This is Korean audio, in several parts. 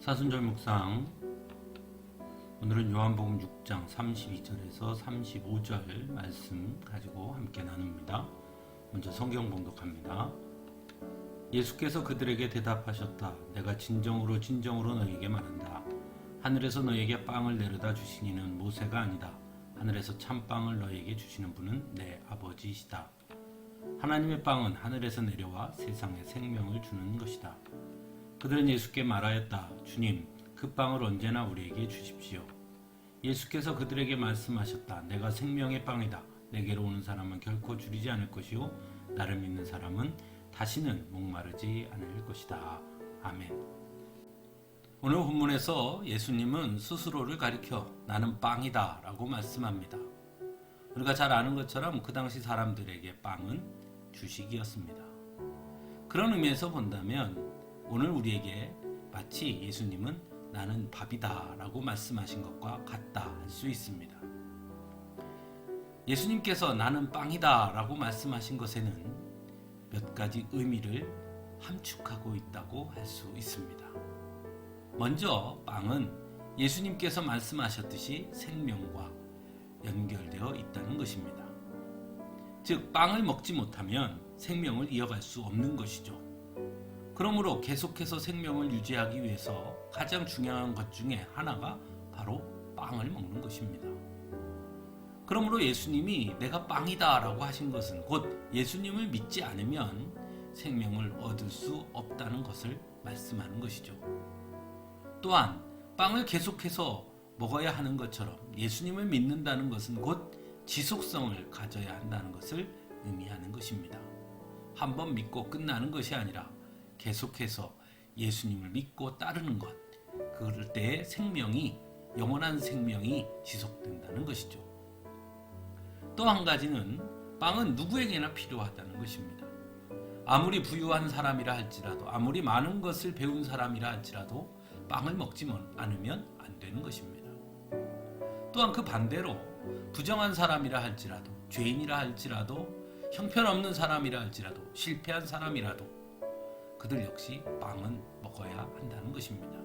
사순절 묵상. 오늘은 요한복음 6장 32절에서 35절 말씀 가지고 함께 나눕니다. 먼저 성경 봉독합니다. 예수께서 그들에게 대답하셨다. 내가 진정으로 너희에게 말한다. 하늘에서 너희에게 빵을 내려다 주시니는 모세가 아니다. 하늘에서 참빵을 너희에게 주시는 분은 내 아버지이시다. 하나님의 빵은 하늘에서 내려와 세상에 생명을 주는 것이다. 그들은 예수께 말하였다. 주님, 그 빵을 언제나 우리에게 주십시오. 예수께서 그들에게 말씀하셨다. 내가 생명의 빵이다. 내게로 오는 사람은 결코 줄이지 않을 것이요 나를 믿는 사람은 다시는 목마르지 않을 것이다. 아멘. 오늘 본문에서 예수님은 스스로를 가리켜 나는 빵이다 라고 말씀합니다. 우리가 잘 아는 것처럼 그 당시 사람들에게 빵은 주식이었습니다. 그런 의미에서 본다면 오늘 우리에게 마치 예수님은 나는 밥이다 라고 말씀하신 것과 같다 할 수 있습니다. 예수님께서 나는 빵이다 라고 말씀하신 것에는 몇 가지 의미를 함축하고 있다고 할 수 있습니다. 먼저 빵은 예수님께서 말씀하셨듯이 생명과 연결되어 있다는 것입니다. 즉 빵을 먹지 못하면 생명을 이어갈 수 없는 것이죠. 그러므로 계속해서 생명을 유지하기 위해서 가장 중요한 것 중에 하나가 바로 빵을 먹는 것입니다. 그러므로 예수님이 내가 빵이다 라고 하신 것은 곧 예수님을 믿지 않으면 생명을 얻을 수 없다는 것을 말씀하는 것이죠. 또한 빵을 계속해서 먹어야 하는 것처럼 예수님을 믿는다는 것은 곧 지속성을 가져야 한다는 것을 의미하는 것입니다. 한번 믿고 끝나는 것이 아니라 계속해서 예수님을 믿고 따르는 것, 그럴 때 영원한 생명이 지속된다는 것이죠. 또 한 가지는 빵은 누구에게나 필요하다는 것입니다. 아무리 부유한 사람이라 할지라도, 아무리 많은 것을 배운 사람이라 할지라도 빵을 먹지 않으면 안 되는 것입니다. 또한 그 반대로 부정한 사람이라 할지라도, 죄인이라 할지라도, 형편없는 사람이라 할지라도, 실패한 사람이라도 그들 역시 빵은 먹어야 한다는 것입니다.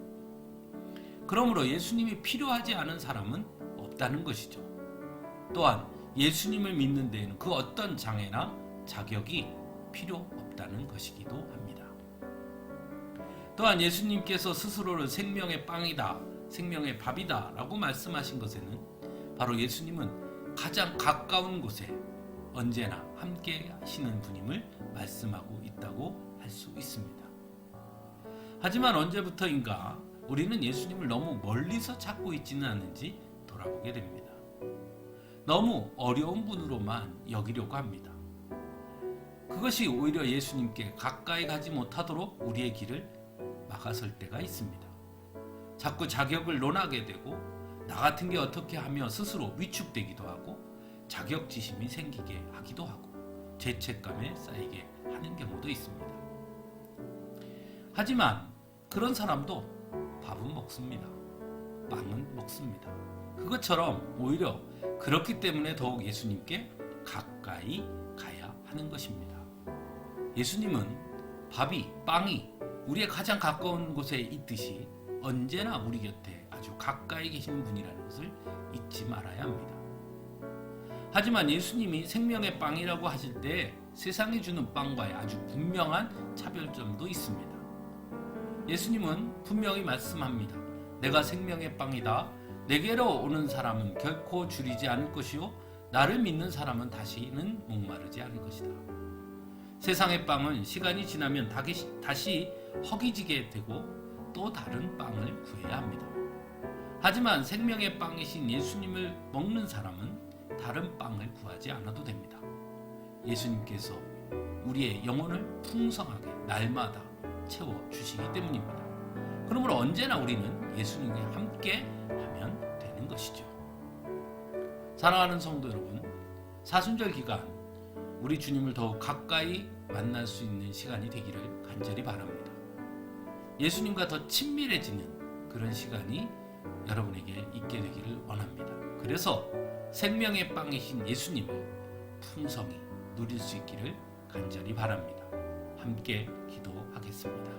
그러므로 예수님이 필요하지 않은 사람은 없다는 것이죠. 또한 예수님을 믿는 데에는 그 어떤 장애나 자격이 필요 없다는 것이기도 합니다. 또한 예수님께서 스스로를 생명의 빵이다, 생명의 밥이다 라고 말씀하신 것에는 바로 예수님은 가장 가까운 곳에 언제나 함께 하시는 분임을 말씀하고 있다고 할 수 있습니다. 하지만 언제부터인가 우리는 예수님을 너무 멀리서 찾고 있지는 않은지 돌아보게 됩니다. 너무 어려운 분으로만 여기려고 합니다. 그것이 오히려 예수님께 가까이 가지 못하도록 우리의 길을 막아설 때가 있습니다. 자꾸 자격을 논하게 되고 나 같은 게 어떻게 하며 스스로 위축되기도 하고 자격지심이 생기게 하기도 하고 죄책감에 쌓이게 하는 경우도 있습니다. 하지만 그런 사람도 밥은 먹습니다. 빵은 먹습니다. 그것처럼 오히려 그렇기 때문에 더욱 예수님께 가까이 가야 하는 것입니다. 예수님은 빵이 우리의 가장 가까운 곳에 있듯이 언제나 우리 곁에 아주 가까이 계시는 분이라는 것을 잊지 말아야 합니다. 하지만 예수님이 생명의 빵이라고 하실 때 세상이 주는 빵과의 아주 분명한 차별점도 있습니다. 예수님은 분명히 말씀합니다. 내가 생명의 빵이다. 내게로 오는 사람은 결코 줄이지 않을 것이요 나를 믿는 사람은 다시는 목마르지 않을 것이다. 세상의 빵은 시간이 지나면 다시 허기지게 되고 또 다른 빵을 구해야 합니다. 하지만 생명의 빵이신 예수님을 먹는 사람은 다른 빵을 구하지 않아도 됩니다. 예수님께서 우리의 영혼을 풍성하게 날마다 채워주시기 때문입니다. 그러므로 언제나 우리는 예수님과 함께 하면 되는 것이죠. 사랑하는 성도 여러분, 사순절 기간 우리 주님을 더욱 가까이 만날 수 있는 시간이 되기를 간절히 바랍니다. 예수님과 더 친밀해지는 그런 시간이 여러분에게 있게 되기를 원합니다. 그래서 생명의 빵이신 예수님을 풍성히 누릴 수 있기를 간절히 바랍니다. 함께 기도하겠습니다.